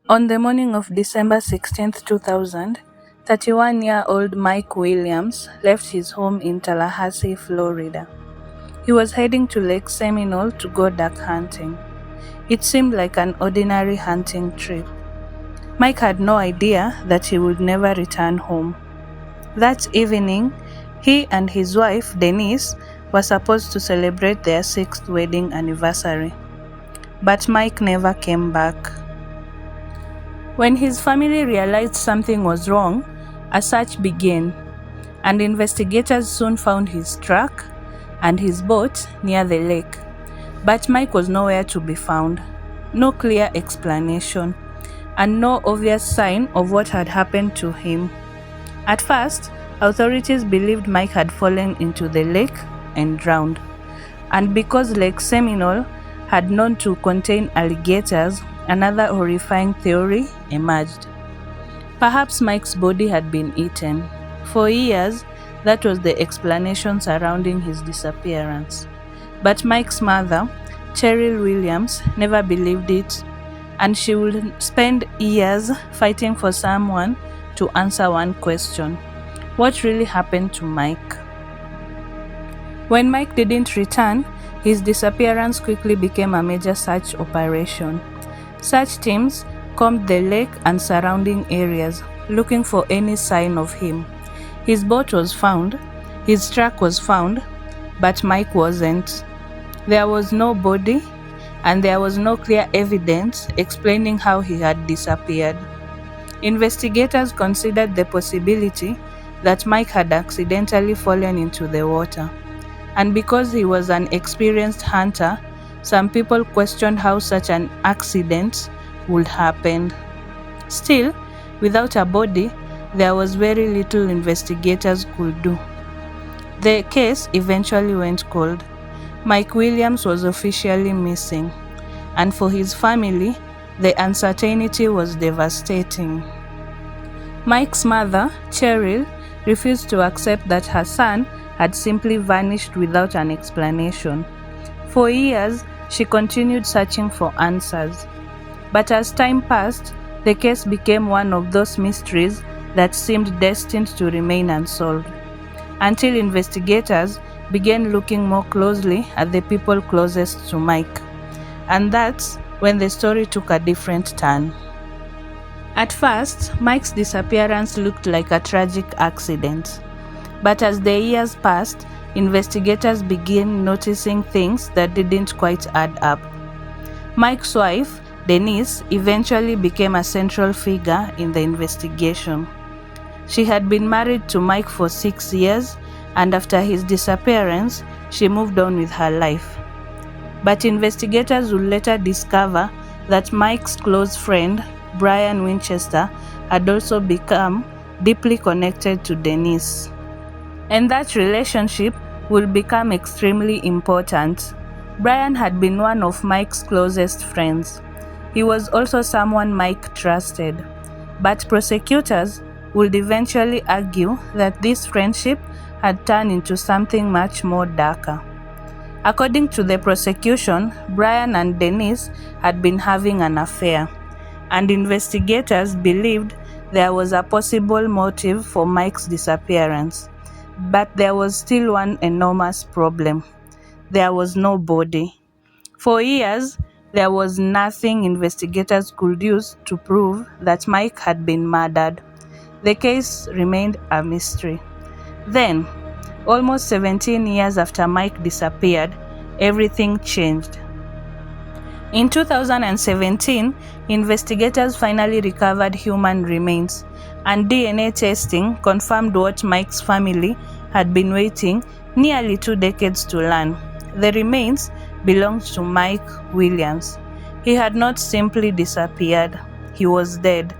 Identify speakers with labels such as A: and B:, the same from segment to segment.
A: On the morning of December 16, 2000, 31-year-old Mike Williams left his home in Tallahassee, Florida. He was heading to Lake Seminole to go duck hunting. It seemed like an ordinary hunting trip. Mike had no idea that he would never return home. That evening, he and his wife, Denise, were supposed to celebrate their 6th wedding anniversary. But Mike never came back. When his family realized something was wrong, a search began, and investigators soon found his truck and his boat near the lake. But Mike was nowhere to be found. No clear explanation, and no obvious sign of what had happened to him. At first, authorities believed Mike had fallen into the lake and drowned. And because Lake Seminole had known to contain alligators, another horrifying theory emerged. Perhaps Mike's body had been eaten. For years, that was the explanation surrounding his disappearance. But Mike's mother, Cheryl Williams, never believed it, and she would spend years fighting for someone to answer one question: what really happened to Mike? When Mike didn't return, his disappearance quickly became a major search operation. Search teams combed the lake and surrounding areas, looking for any sign of him. His boat was found, his truck was found, but Mike wasn't. There was no body, and there was no clear evidence explaining how he had disappeared. Investigators considered the possibility that Mike had accidentally fallen into the water, and because he was an experienced hunter, some people questioned how such an accident would happen. Still, without a body, there was very little investigators could do. The case eventually went cold. Mike Williams was officially missing, and for his family, the uncertainty was devastating. Mike's mother, Cheryl, refused to accept that her son had simply vanished without an explanation. For years, she continued searching for answers. But as time passed, the case became one of those mysteries that seemed destined to remain unsolved, until investigators began looking more closely at the people closest to Mike. And that's when the story took a different turn. At first, Mike's disappearance looked like a tragic accident. But as the years passed, investigators began noticing things that didn't quite add up. Mike's wife, Denise, eventually became a central figure in the investigation. She had been married to Mike for 6 years, and after his disappearance, she moved on with her life. But investigators would later discover that Mike's close friend, Brian Winchester, had also become deeply connected to Denise. And that relationship would become extremely important. Brian had been one of Mike's closest friends. He was also someone Mike trusted. But prosecutors would eventually argue that this friendship had turned into something much more darker. According to the prosecution, Brian and Denise had been having an affair, and investigators believed there was a possible motive for Mike's disappearance. But there was still one enormous problem. There was no body. For years, there was nothing investigators could use to prove that Mike had been murdered. The case remained a mystery. Then, almost 17 years after Mike disappeared, everything changed. In 2017, investigators finally recovered human remains, and DNA testing confirmed what Mike's family had been waiting nearly 2 decades to learn. The remains belonged to Mike Williams. He had not simply disappeared, he was dead.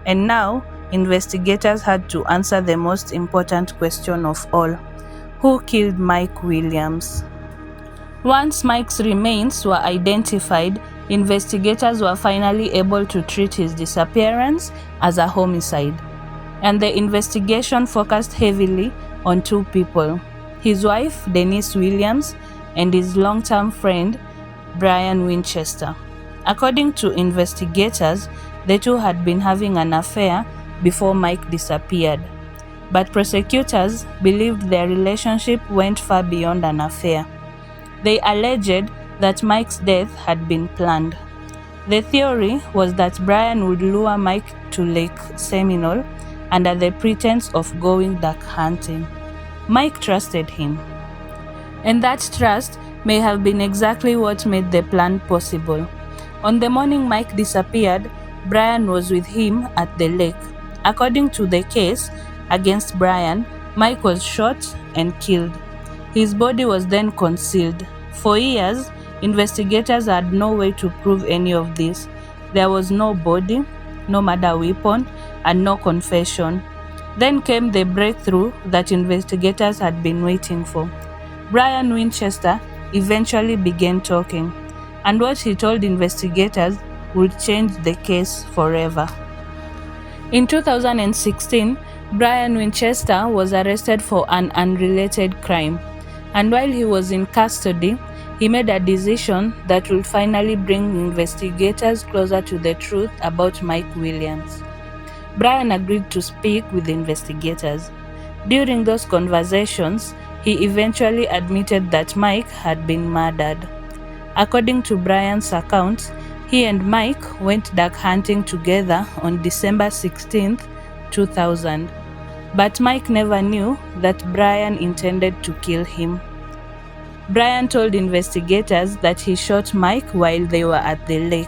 A: And now, investigators had to answer the most important question of all: who killed Mike Williams? Once Mike's remains were identified, investigators were finally able to treat his disappearance as a homicide. And the investigation focused heavily on 2 people: his wife, Denise Williams, and his long-term friend, Brian Winchester. According to investigators, the two had been having an affair before Mike disappeared. But prosecutors believed their relationship went far beyond an affair. They alleged that Mike's death had been planned. The theory was that Brian would lure Mike to Lake Seminole under the pretense of going duck hunting. Mike trusted him, and that trust may have been exactly what made the plan possible. On the morning Mike disappeared, Brian was with him at the lake. According to the case against Brian, Mike was shot and killed. His body was then concealed. For years, investigators had no way to prove any of this. There was no body, no murder weapon, and no confession. Then came the breakthrough that investigators had been waiting for. Brian Winchester eventually began talking, and what he told investigators would change the case forever. In 2016, Brian Winchester was arrested for an unrelated crime, and while he was in custody, he made a decision that would finally bring investigators closer to the truth about Mike Williams. Brian agreed to speak with investigators. During those conversations, he eventually admitted that Mike had been murdered. According to Brian's account, he and Mike went duck hunting together on December 16, 2000. But Mike never knew that Brian intended to kill him. Brian told investigators that he shot Mike while they were at the lake.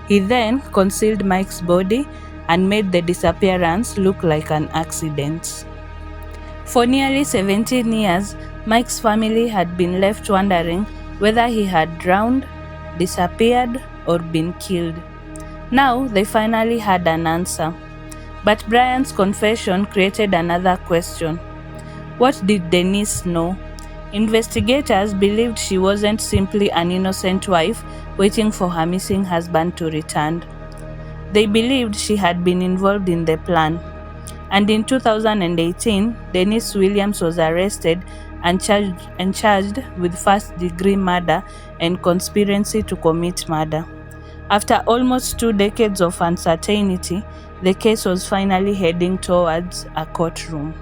A: He then concealed Mike's body and made the disappearance look like an accident. For nearly 17 years, Mike's family had been left wondering whether he had drowned, disappeared, or been killed. Now they finally had an answer. But Brian's confession created another question. What did Denise know? Investigators believed she wasn't simply an innocent wife waiting for her missing husband to return. They believed she had been involved in the plan. And in 2018, Denise Williams was arrested and charged with first-degree murder and conspiracy to commit murder. After almost 2 decades of uncertainty, the case was finally heading towards a courtroom.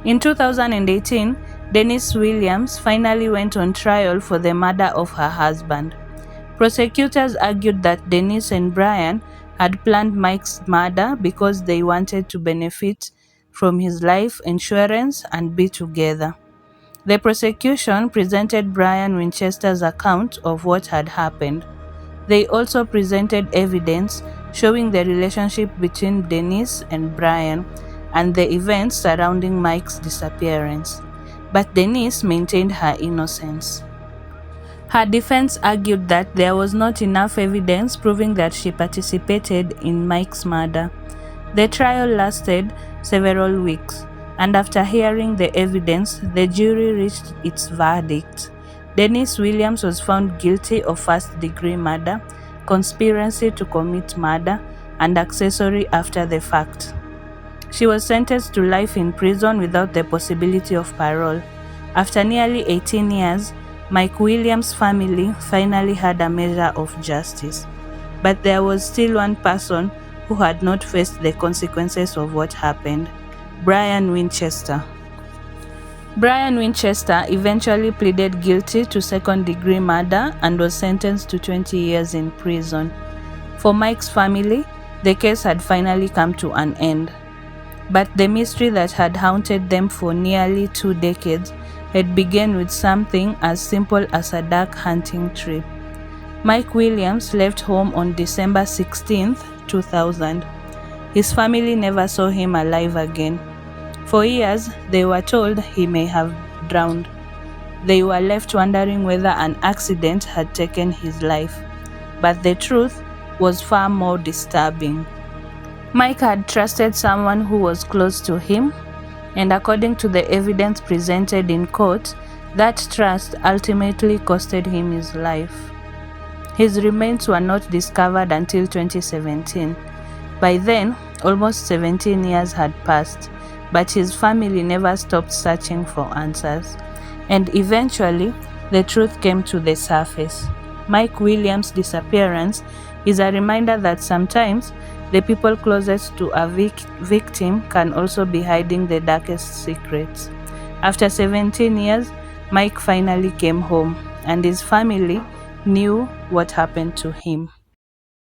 A: In 2018, Denise Williams finally went on trial for the murder of her husband. Prosecutors argued that Denise and Brian had planned Mike's murder because they wanted to benefit from his life insurance and be together. The prosecution presented Brian Winchester's account of what had happened. They also presented evidence showing the relationship between Denise and Brian and the events surrounding Mike's disappearance. But Denise maintained her innocence. Her defense argued that there was not enough evidence proving that she participated in Mike's murder. The trial lasted several weeks, and after hearing the evidence, the jury reached its verdict. Denise Williams was found guilty of first-degree murder, conspiracy to commit murder, and accessory after the fact. She was sentenced to life in prison without the possibility of parole. After nearly 18 years, Mike Williams' family finally had a measure of justice. But there was still one person who had not faced the consequences of what happened: Brian Winchester. Brian Winchester eventually pleaded guilty to second-degree murder and was sentenced to 20 years in prison. For Mike's family, the case had finally come to an end. But the mystery that had haunted them for nearly 2 decades had begun with something as simple as a duck hunting trip. Mike Williams left home on December 16, 2000. His family never saw him alive again. For years, they were told he may have drowned. They were left wondering whether an accident had taken his life. But the truth was far more disturbing. Mike had trusted someone who was close to him, and according to the evidence presented in court, that trust ultimately costed him his life. His remains were not discovered until 2017. By then, almost 17 years had passed, but his family never stopped searching for answers. And eventually, the truth came to the surface. Mike Williams' disappearance is a reminder that sometimes the people closest to a victim can also be hiding the darkest secrets. After 17 years, Mike finally came home, and his family knew what happened to him.